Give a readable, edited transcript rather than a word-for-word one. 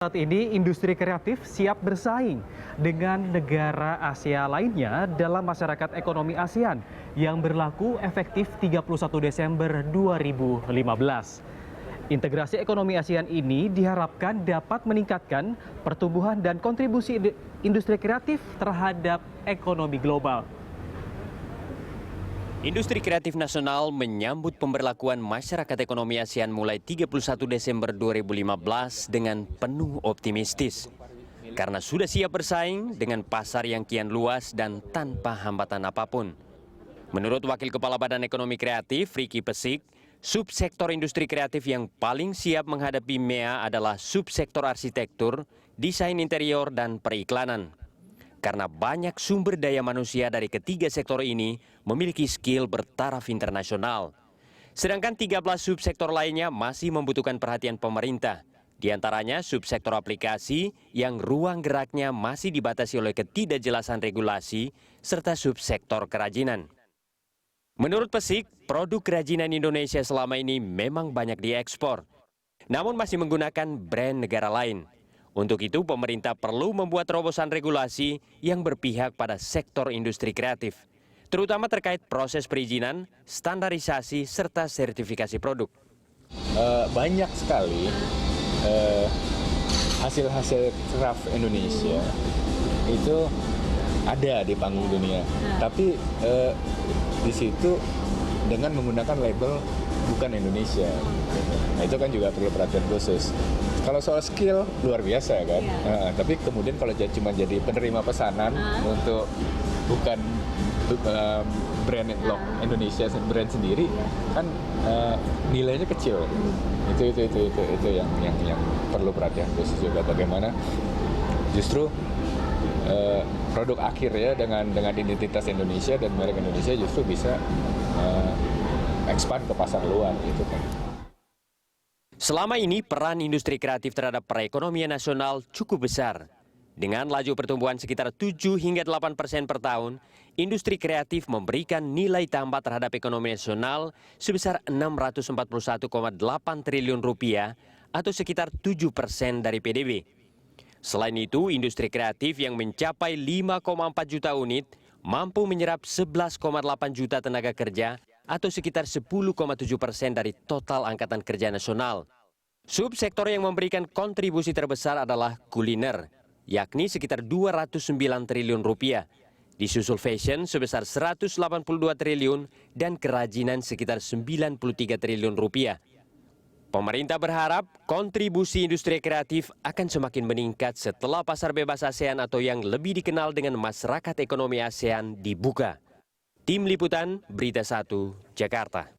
Saat ini industri kreatif siap bersaing dengan negara Asia lainnya dalam masyarakat ekonomi ASEAN yang berlaku efektif 31 Desember 2015. Integrasi ekonomi ASEAN ini diharapkan dapat meningkatkan pertumbuhan dan kontribusi industri kreatif terhadap ekonomi global. Industri kreatif nasional menyambut pemberlakuan masyarakat ekonomi ASEAN mulai 31 Desember 2015 dengan penuh optimistis. Karena sudah siap bersaing dengan pasar yang kian luas dan tanpa hambatan apapun. Menurut Wakil Kepala Badan Ekonomi Kreatif, Ricky Pesik, subsektor industri kreatif yang paling siap menghadapi MEA adalah subsektor arsitektur, desain interior, dan periklanan. Karena banyak sumber daya manusia dari ketiga sektor ini memiliki skill bertaraf internasional. Sedangkan 13 subsektor lainnya masih membutuhkan perhatian pemerintah. Di antaranya subsektor aplikasi yang ruang geraknya masih dibatasi oleh ketidakjelasan regulasi, serta subsektor kerajinan. Menurut Pesik, produk kerajinan Indonesia selama ini memang banyak diekspor, namun masih menggunakan brand negara lain. Untuk itu, pemerintah perlu membuat terobosan regulasi yang berpihak pada sektor industri kreatif, terutama terkait proses perizinan, standarisasi, serta sertifikasi produk. Banyak sekali hasil-hasil craft Indonesia itu ada di panggung dunia, tapi di situ dengan menggunakan label bukan Indonesia. Nah, itu kan juga perlu perhatian khusus. Kalau soal skill luar biasa kan, tapi kemudian kalau cuma jadi penerima pesanan untuk bukan brand lock Indonesia brand sendiri, kan nilainya kecil. Itu yang perlu perhatian khusus juga, bagaimana justru produk akhir ya dengan identitas Indonesia dan merek Indonesia justru bisa expand ke pasar luar gitu kan. Selama ini peran industri kreatif terhadap perekonomian nasional cukup besar. Dengan laju pertumbuhan sekitar 7 hingga 8% per tahun, industri kreatif memberikan nilai tambah terhadap ekonomi nasional sebesar 641,8 triliun rupiah atau sekitar 7% dari PDB. Selain itu, industri kreatif yang mencapai 5,4 juta unit mampu menyerap 11,8 juta tenaga kerja atau sekitar 10,7% dari total angkatan kerja nasional. Subsektor yang memberikan kontribusi terbesar adalah kuliner, yakni sekitar 209 triliun rupiah. Disusul fashion sebesar 182 triliun dan kerajinan sekitar 93 triliun rupiah. Pemerintah berharap kontribusi industri kreatif akan semakin meningkat setelah pasar bebas ASEAN atau yang lebih dikenal dengan masyarakat ekonomi ASEAN dibuka. Tim Liputan, Berita 1, Jakarta.